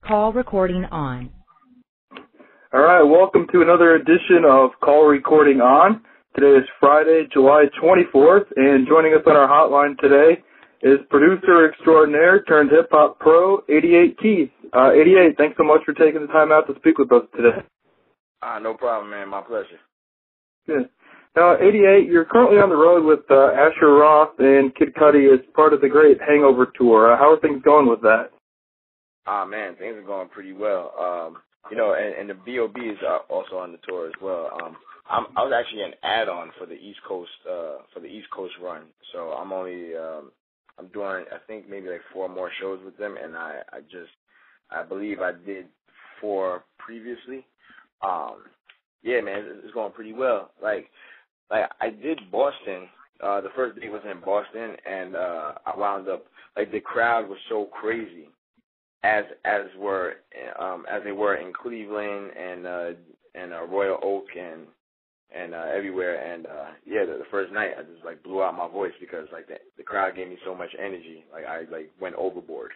Call recording on. All right, welcome to another edition of Call Recording On. Today is Friday, July 24th, and joining us on our hotline today is producer extraordinaire turned hip-hop pro, 88 Keith. 88, thanks so much for taking the time out to speak with us today. No problem, man. My pleasure. Good. Now, 88, you're currently on the road with Asher Roth and Kid Cudi as part of the Great Hangover Tour. How are things going with that? Man, things are going pretty well. And the B.O.B. is also on the tour as well. I was actually an add-on for the East Coast run. So I'm doing I think maybe like 4 more shows with them, and I believe I did 4 previously. Yeah, man, it's going pretty well. Like I did Boston. The first day was in Boston, and I wound up like the crowd was so crazy. As they were in Cleveland and Royal Oak and everywhere, and the first night I just like blew out my voice because like the crowd gave me so much energy, like I like went overboard.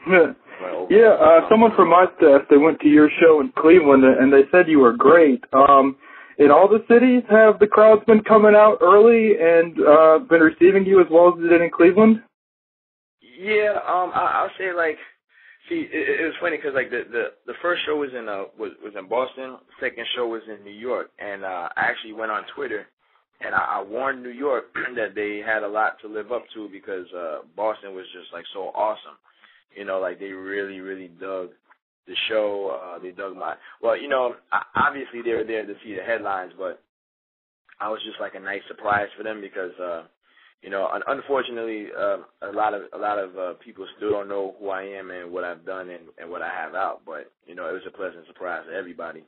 Someone from my staff, they went to your show in Cleveland and they said you were great. In all the cities, have the crowds been coming out early and been receiving you as well as it did in Cleveland? Yeah, I'll say like, see, it was funny because like the first show was in Boston, the second show was in New York, and I actually went on Twitter and I warned New York that they had a lot to live up to because Boston was just like so awesome, like they really dug the show. They dug obviously they were there to see the headlines, but I was just like a nice surprise for them because. Unfortunately, a lot of people still don't know who I am and what I've done and what I have out. But it was a pleasant surprise to everybody.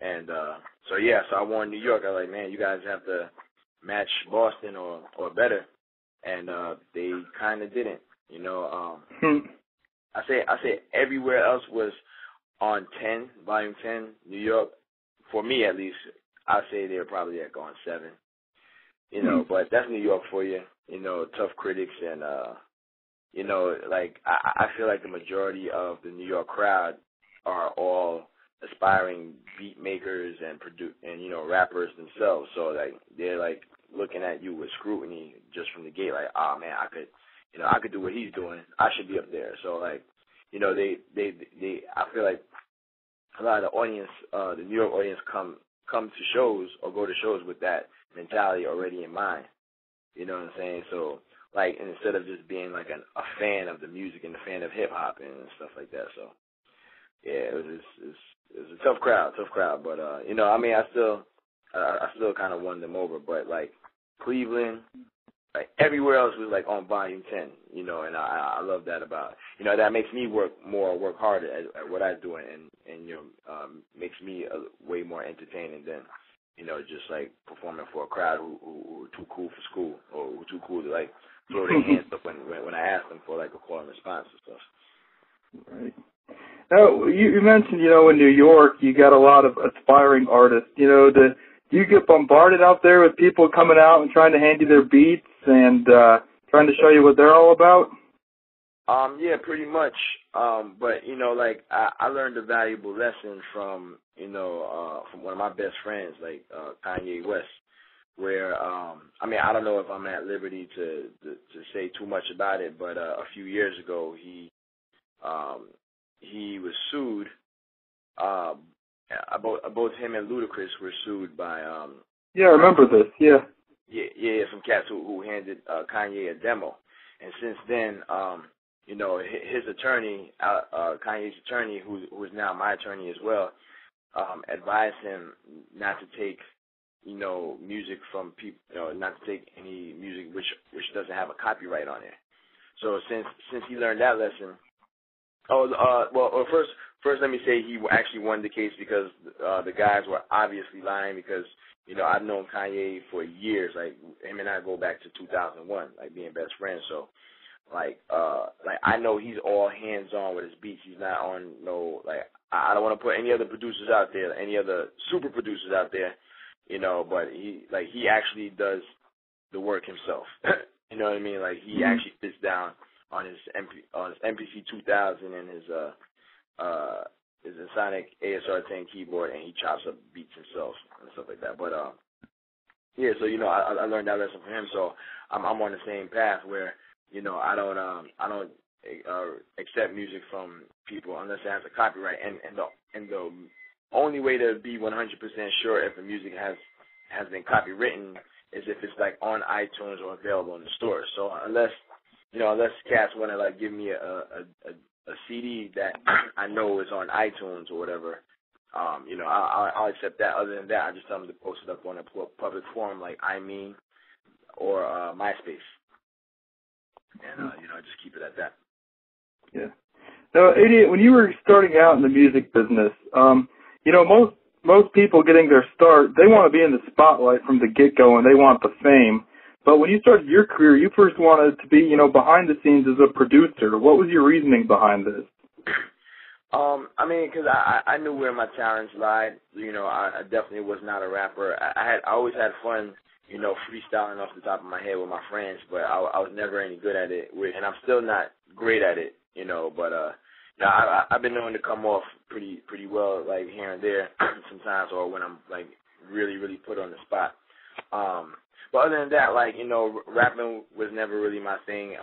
And so I warned New York. I was like, man, you guys have to match Boston or better. And they kind of didn't. I say everywhere else was on 10, volume 10. New York, for me at least, I say they were probably at going 7. But that's New York for you, tough critics and, I feel like the majority of the New York crowd are all aspiring beat makers and rappers themselves. So, like, they're, like, looking at you with scrutiny just from the gate, like, oh, man, I could do what he's doing. I should be up there. So, like, I feel like a lot of the audience, the New York audience come to shows or go to shows with that mentality already in mind. You know what I'm saying? So, like, instead of just being like a fan of the music and a fan of hip hop and stuff like that. So, yeah, it was a tough crowd, but I still kind of won them over. But like Cleveland, like everywhere else was like on volume 10. And I love that about that makes me work harder at what I do and makes me way more entertaining than. Just like performing for a crowd who are too cool for school or who are too cool to like throw their hands up when I ask them for like a call and response and stuff. Right. Now, you mentioned, in New York you got a lot of aspiring artists. Do you get bombarded out there with people coming out and trying to hand you their beats and trying to show you what they're all about? Yeah, pretty much. But I learned a valuable lesson from one of my best friends, like Kanye West, where I don't know if I'm at liberty to say too much about it, but a few years ago he was sued. Both him and Ludacris were sued by I remember this. Yeah, some cats who handed Kanye a demo, and since then his attorney, Kanye's attorney, who is now my attorney as well, advised him not to take, music from people, not to take any music which doesn't have a copyright on it. So since he learned that lesson, first let me say he actually won the case because the guys were obviously lying because I've known Kanye for years, like him and I go back to 2001, like being best friends. So. Like I know he's all hands-on with his beats. He's not on I don't want to put any other producers out there, any other super producers out there, but he actually does the work himself. You know what I mean? Like he actually sits down on his MPC 2000 and is a Sonic ASR-10 keyboard, and he chops up beats himself and stuff like that. But yeah, so I learned that lesson from him. So I'm on the same path where I don't accept music from people unless it has a copyright. And the only way to be 100% sure if the music has been copywritten is if it's like on iTunes or available in the store. So unless cats want to like give me a CD that I know is on iTunes or whatever, I'll accept that. Other than that, I just tell them to post it up on a public forum like or MySpace, and just keep it at that. Yeah. Now, 88, when you were starting out in the music business, most people getting their start, they want to be in the spotlight from the get-go and they want the fame. But when you started your career, you first wanted to be, behind the scenes as a producer. What was your reasoning behind this? Because I knew where my talents lied. I definitely was not a rapper. I always had fun, freestyling off the top of my head with my friends, but I was never any good at it, and I'm still not great at it, But I've been known to come off pretty well, like here and there sometimes, or when I'm like really, really put on the spot. But other than that, rapping was never really my thing.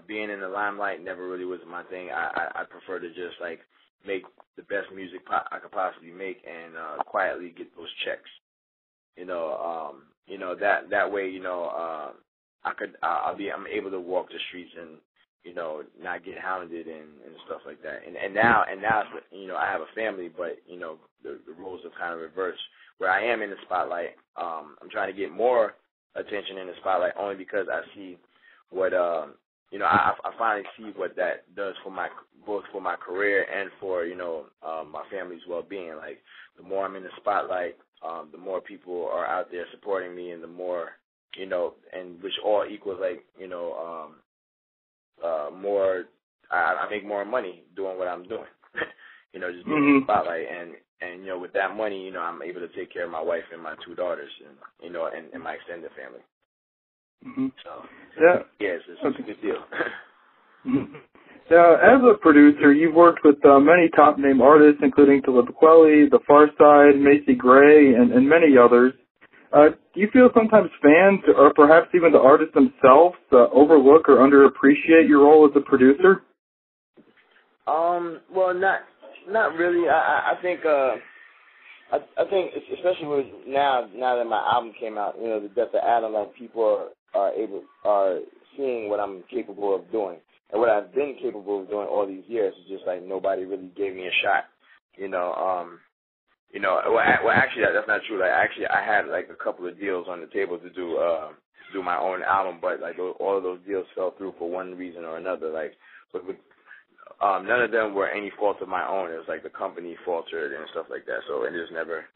Being in the limelight never really was my thing. I prefer to just like make the best music I could possibly make and quietly get those checks. That way, I'm able to walk the streets and not get hounded and stuff like that. And now I have a family, but the roles are kind of reversed. Where I am in the spotlight, I'm trying to get more attention in the spotlight only because I see what I finally see what that does for both for my career and for my family's well-being. Like the more I'm in the spotlight, the more people are out there supporting me, and the more and which all equals like more. I make more money doing what I'm doing. Just being in the spotlight, and with that money, I'm able to take care of my wife and my 2 daughters, and and my extended family. Mm-hmm. So it's a good deal. Now, as a producer, you've worked with many top-name artists, including Talib Kweli, The Pharcyde, Macy Gray, and many others. Do you feel sometimes fans, or perhaps even the artists themselves, overlook or underappreciate your role as a producer? Well, not really. I think I think especially with now that my album came out, The Death of Adam, like people are seeing what I'm capable of doing. And what I've been capable of doing all these years is just like nobody really gave me a shot. Well, actually, that's not true. Like, actually, I had like a couple of deals on the table to do my own album, but like all of those deals fell through for one reason or another. Like, but none of them were any fault of my own. It was like the company faltered and stuff like that. So it just never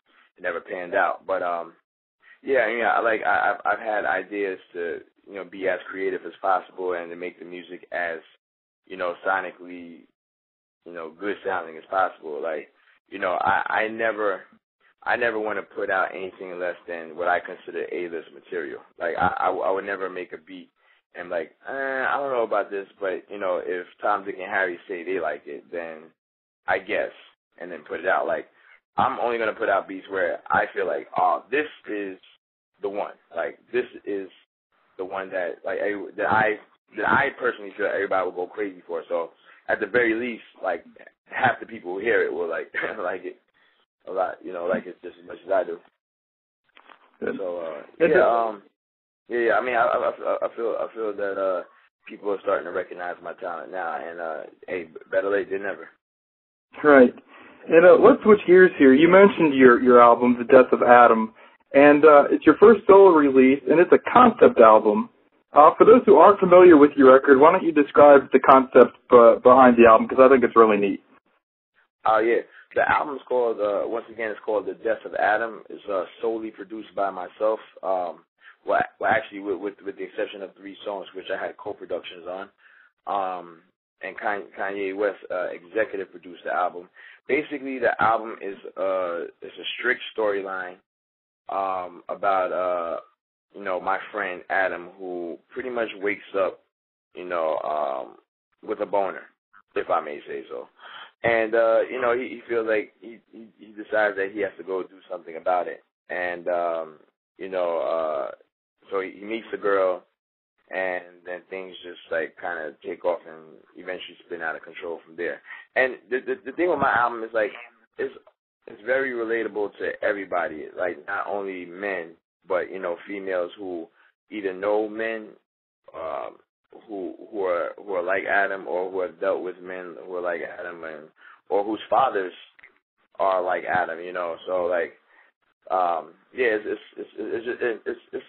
panned out. But like I've had ideas to be as creative as possible and to make the music as sonically good sounding as possible. Like I never want to put out anything less than what I consider A-list material. Like I would never make a beat and like, I don't know about this, but if Tom, Dick, and Harry say they like it, then I guess, and then put it out. Like I'm only gonna put out beats where I feel like, oh, this is the one. Like this is the one that I personally feel everybody will go crazy for. So at the very least, like half the people who hear it will like like it a lot. Like it just as much as I do. Good. So Yeah. I mean, I feel that people are starting to recognize my talent now, and hey, better late than never. Right. And let's switch gears here. You mentioned your album, The Death of Adam, and it's your first solo release, and it's a concept album. For those who aren't familiar with your record, why don't you describe the concept behind the album, because I think it's really neat. Oh, yeah. The album's called, once again, it's called The Death of Adam. It's solely produced by myself. Well, actually, with the exception of 3 songs, which I had co-productions on. And Kanye West executive produced the album. Basically, the album is it's a strict storyline about my friend Adam, who pretty much wakes up with a boner. if I may say so. And he feels like he decides that he has to go do something about it. And so he meets the girl, and then things just like kind of take off and eventually spin out of control from there. And the thing with my album is like it's very relatable to everybody, like not only men but females who either know men who are like Adam, or who have dealt with men who are like Adam, or whose fathers are like Adam. So like it's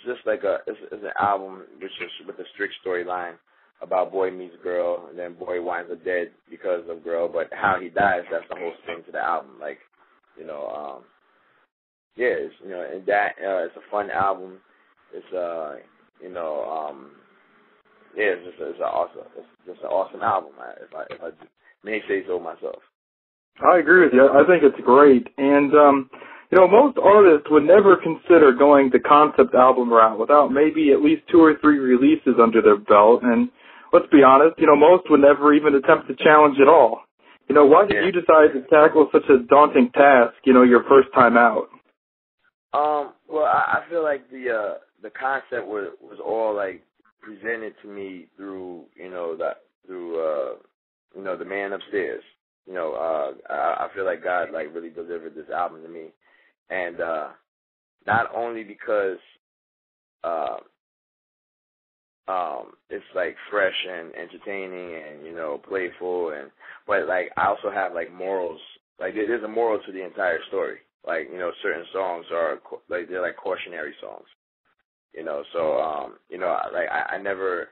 just like it's an album which is with a strict storyline about boy meets girl, and then boy winds up dead because of girl, but how he dies, that's the whole thing to the album. Like it's and that it's a fun album. It's it's just an awesome album. If I may say so myself. I agree with you. I think it's great. And, most artists would never consider going the concept album route without maybe at least 2 or 3 releases under their belt. And let's be honest, most would never even attempt to challenge at all. Why did you decide to tackle such a daunting task, your first time out? Well, I feel like the concept was all like presented to me through the man upstairs. I feel like God like really delivered this album to me, and not only because it's like fresh and entertaining and playful, but like I also have like morals. Like there's a moral to the entire story. Like certain songs are like they're like cautionary songs. So like I never.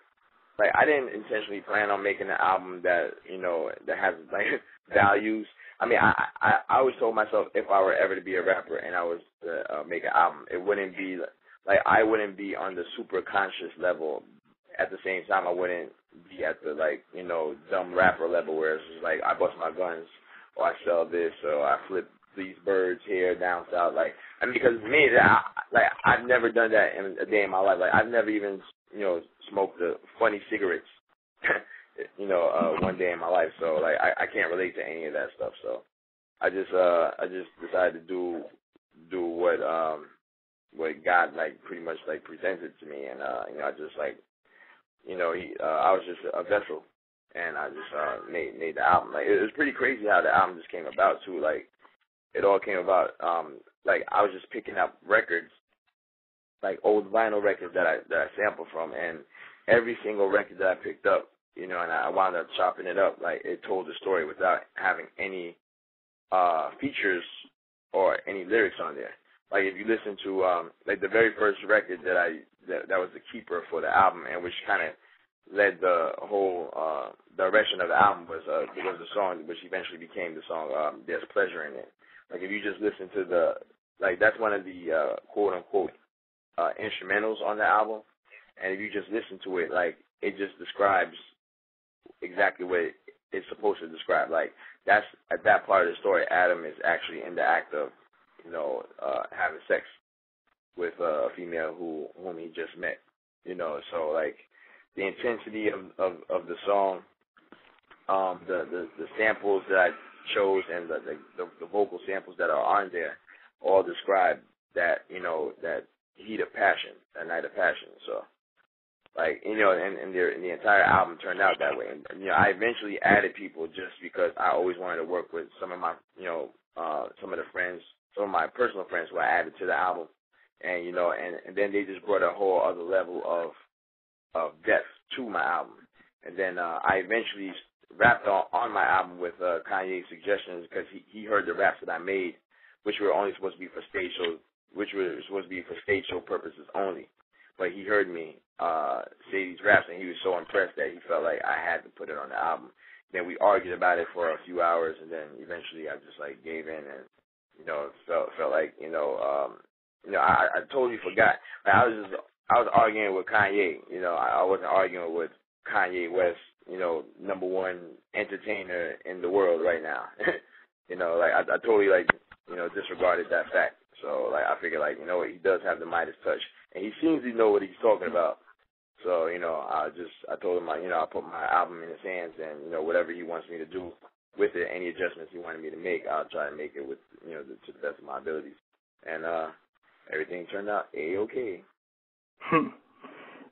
Like I didn't intentionally plan on making an album that that has like values. I mean, I always told myself if I were ever to be a rapper and I was to make an album, it wouldn't be like I wouldn't be on the super conscious level. At the same time, I wouldn't be at the like dumb rapper level where it's just like I bust my guns or I sell this or I flip these birds here down south. Like I mean, because me, I've never done that in a day in my life. Like I've never even smoked the funny cigarettes, one day in my life. So like I can't relate to any of that stuff. So I just decided to do what God like pretty much like presented to me, and I just like I was just a vessel, and I just made the album. Like it was pretty crazy how the album just came about too. Like it all came about like I was just picking up records, like old vinyl records that I sampled from, and every single record that I picked up, and I wound up chopping it up. Like it told the story without having any features or any lyrics on there. Like if you listen to like the very first record that was the keeper for the album, and which kind of led the whole direction of the album was the song which eventually became the song "There's Pleasure in It." Like if you just listen to that's one of the quote unquote instrumentals on the album, and if you just listen to it, like it just describes exactly what it's supposed to describe. Like that's at that part of the story, Adam is actually in the act of having sex with a female whom he just met. So like the intensity of the song, the samples that I chose and the vocal samples that are on there all describe that that heat of passion, that night of passion. So like and the entire album turned out that way. And I eventually added people just because I always wanted to work with some of my some of my personal friends who I added to the album, and and then they just brought a whole other level of depth to my album. And then I eventually rapped on my album with Kanye's suggestions because he heard the raps that I made, which were only supposed to be for stage show purposes only. But he heard me say these raps, and he was so impressed that he felt like I had to put it on the album. Then we argued about it for a few hours, and then eventually I just like gave in, and felt like I totally forgot. Like, I was arguing with Kanye. I wasn't arguing with Kanye West, number one entertainer in the world right now. Like I totally disregarded that fact. So like I figured he does have the Midas touch, and he seems to know what he's talking about. So, I told him, I'll put my album in his hands, and, whatever he wants me to do with it, any adjustments he wanted me to make, I'll try to make it with, to the best of my abilities. And everything turned out A-okay.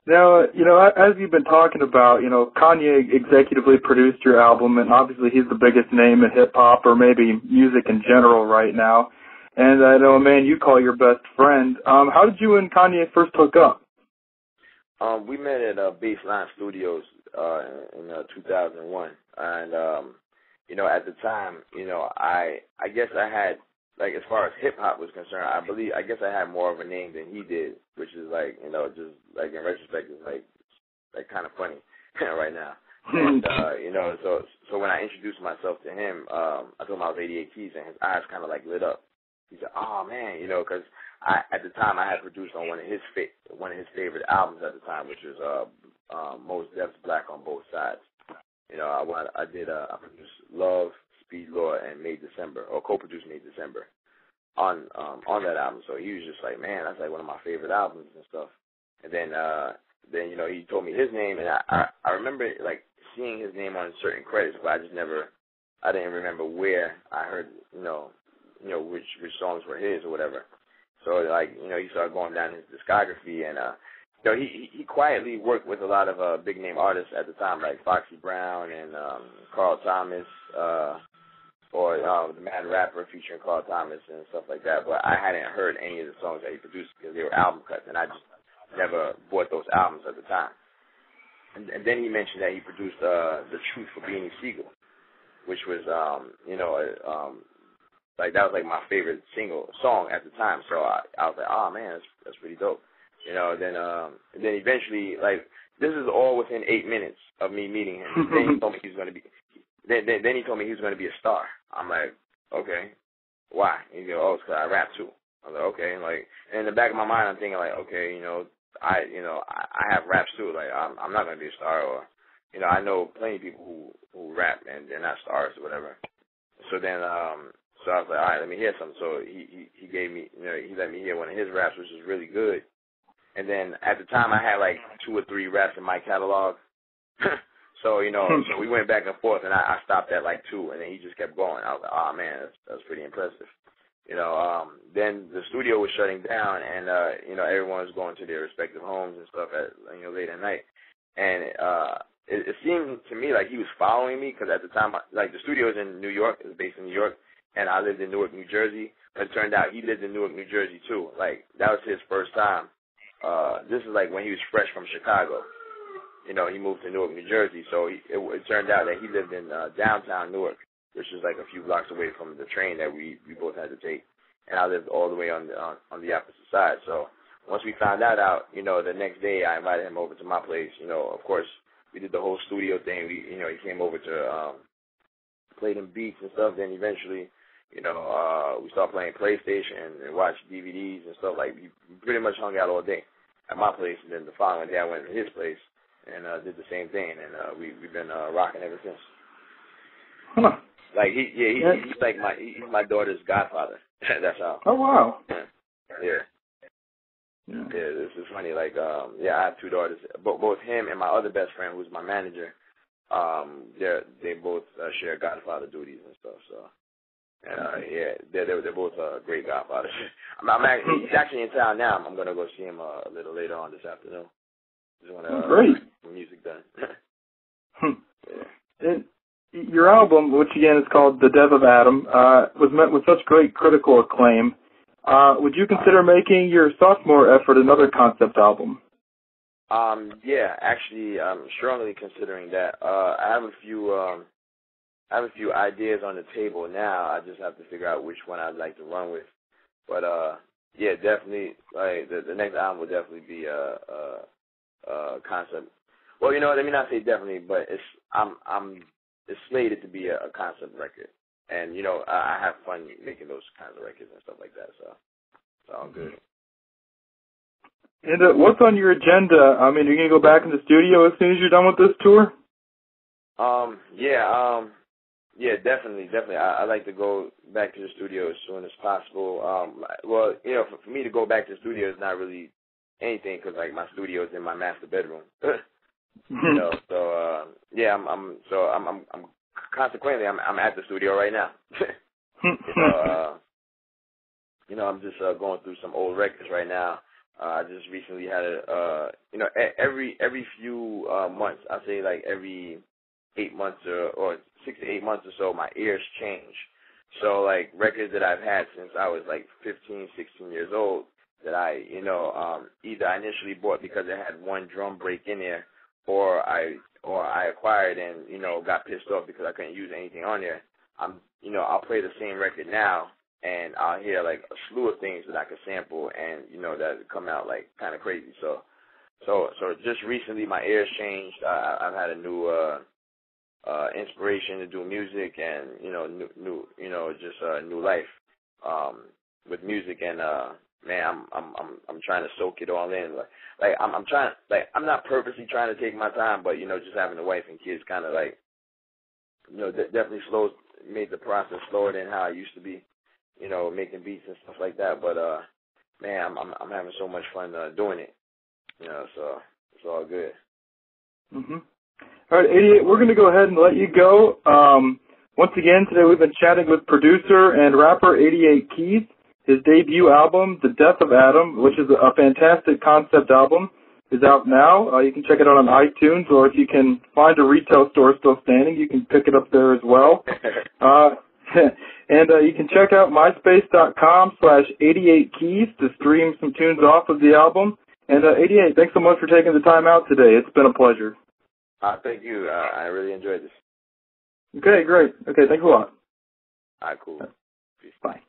Now, as you've been talking about, Kanye executively produced your album, and obviously he's the biggest name in hip-hop or maybe music in general right now. And I know a man you call your best friend. How did you and Kanye first hook up? We met at Baseline Studios in 2001, and at the time, I guess I had, like, as far as hip hop was concerned, I guess I had more of a name than he did, which is like, just like in retrospect, is like kind of funny right now. And so when I introduced myself to him, I told him I was 88 Keys, and his eyes kind of like lit up. He said, "Oh man," because at the time I had produced on one of his favorite albums at the time, which was Mos Def's Black on Both Sides. I produced Love, Speed Law, and Made December, or co-produced Made December on that album. So he was just like, man, that's like one of my favorite albums and stuff. And then he told me his name, and I remember like seeing his name on certain credits, but I didn't remember where I heard which songs were his or whatever. So like he started going down his discography, and he quietly worked with a lot of big name artists at the time, like Foxy Brown and Carl Thomas, or the Mad Rapper featuring Carl Thomas and stuff like that. But I hadn't heard any of the songs that he produced because they were album cuts, and I just never bought those albums at the time. And then he mentioned that he produced The Truth for Beanie Siegel, which was like that was like my favorite song at the time. So I was like, oh man, that's pretty dope. Then eventually, like, this is all within 8 minutes of me meeting him. Then he told me he was going to be. Then he told me he was going to be a star. I'm like, okay, why? He goes, oh, it's because I rap too. I was like, okay, like, and in the back of my mind, I'm thinking like, okay, I have raps too. Like, I'm not going to be a star, or, I know plenty of people who rap and they're not stars or whatever. So then, so I was like, all right, let me hear something. So he gave me, he let me hear one of his raps, which was really good. And then at the time, I had like 2 or 3 raps in my catalog. So, so we went back and forth, and I stopped at like 2, and then he just kept going. I was like, oh man, that's pretty impressive. Then the studio was shutting down, and everyone was going to their respective homes and stuff at late at night. And it seemed to me like he was following me, because at the time, like, the studio is in New York, it's based in New York, and I lived in Newark, New Jersey. But it turned out he lived in Newark, New Jersey too. Like, that was his first time. This is like when he was fresh from Chicago. He moved to Newark, New Jersey, so it turned out that he lived in downtown Newark, which is like a few blocks away from the train that we both had to take. And I lived all the way on the opposite side. So once we found that out, the next day I invited him over to my place. Of course, we did the whole studio thing. He came over to play them beats and stuff. Then eventually, we started playing PlayStation and watched DVDs and stuff. Like, we pretty much hung out all day at my place. And then the following day I went to his place and did the same thing. And we've been rocking ever since. Huh. Like, he's like he's my daughter's godfather. That's how. Oh, wow. Yeah. Yeah, this is funny. Like, I have 2 daughters. Both him and my other best friend, who's my manager, they both share godfather duties and stuff. So, they're both great godfathers. He's actually in town now. I'm gonna go see him a little later on this afternoon. Just wanna get music done. Yeah. Your album, which again is called The Death of Adam, was met with such great critical acclaim. Would you consider making your sophomore effort another concept album? Yeah, actually, I'm strongly considering that. I have a few ideas on the table now. I just have to figure out which one I'd like to run with. But yeah, definitely, like, the next album will definitely be a concept. Well, let me not say definitely, but it's slated to be a concept record. And, I have fun making those kinds of records and stuff like that, so it's all good. And what's on your agenda? I mean, are you going to go back in the studio as soon as you're done with this tour? Yeah, definitely. I like to go back to the studio as soon as possible. Well, for me to go back to the studio is not really anything because like my studio is in my master bedroom. You know, so yeah, I'm consequently I'm at the studio right now. You know, I'm just going through some old records right now. I just recently had you know, every few months, I say like every 8 months or 6 to 8 months or so, my ears change. So like records that I've had since I was like 15, 16 years old that I, you know, either I initially bought because it had one drum break in there, or I acquired and, you know, got pissed off because I couldn't use anything on there. You know, I'll play the same record now, and I'll hear like a slew of things that I could sample, and you know that come out like kind of crazy. So just recently my ears changed. I've had a new inspiration to do music, and you know new you know just new life with music, and man, I'm trying to soak it all in. Like I'm trying, like I'm not purposely trying to take my time, but you know just having a wife and kids kind of like, you know, definitely made the process slower than how I used to be, you know, making beats and stuff like that. But man, I'm having so much fun doing it, you know. So it's all good. Mhm. All right, 88. We're going to go ahead and let you go. Once again, today we've been chatting with producer and rapper 88 Keys. His debut album, The Death of Adam, which is a fantastic concept album, is out now. You can check it out on iTunes, or if you can find a retail store still standing, you can pick it up there as well. And you can check out myspace.com/88keys to stream some tunes off of the album. And 88, thanks so much for taking the time out today. It's been a pleasure. Thank you. I really enjoyed this. Okay, great. Okay, thanks a lot. All right, cool. Bye.